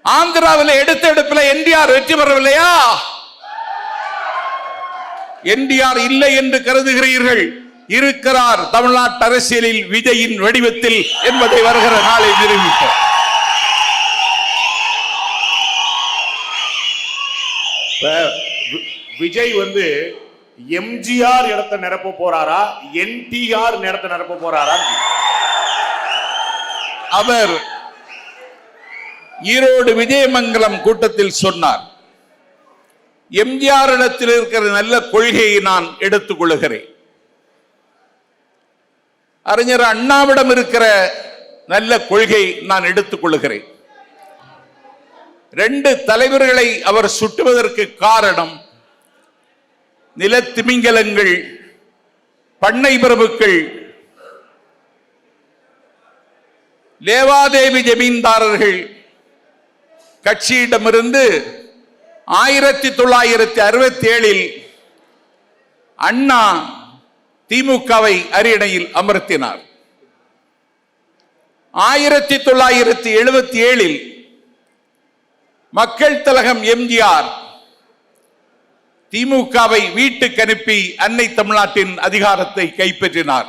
ஆந்திராவில் எடுத்த எடுப்பில் என்டிஆர் வெற்றி பெறவில்லையா? என்டிஆர் இல்லை என்று கருதுகிறீர்கள். இருக்கிறார் தமிழ்நாட்டு அரசியலில் விஜயின் வடிவத்தில் என்பதை வருகிற நாளை நிரூபிப்போம். விஜய் எம்ஜிஆர் இடத்தை நிரப்ப போறாரா, என்டிஆர் இடத்தை நிரப்ப போறாரா? அவர் ஈரோடு விஜயமங்கலம் கூட்டத்தில் சொன்னார், எம்ஜிஆர் இடத்தில் இருக்கிற நல்ல கொள்கையை நான் எடுத்துக் கொள்கிறேன். அறிஞர் அண்ணாவிடம் இருக்கிற நல்ல கொள்கை நான் எடுத்துக் கொள்கிறேன். ரெண்டு தலைவர்களை அவர் சுட்டுவதற்கு காரணம் நிலத்திமிங்கலங்கள், பண்ணை பிரபுக்கள், லேவாதேவி ஜமீன்தாரர்கள் கட்சியிடமிருந்து 1967 அண்ணா திமுகவை அரியணையில் அமர்த்தினார். 1977 மக்கள் திலகம் எம்ஜிஆர் திமுகவை வீட்டுக்கு அனுப்பி அன்னை தமிழ்நாட்டின் அதிகாரத்தை கைப்பற்றினார்.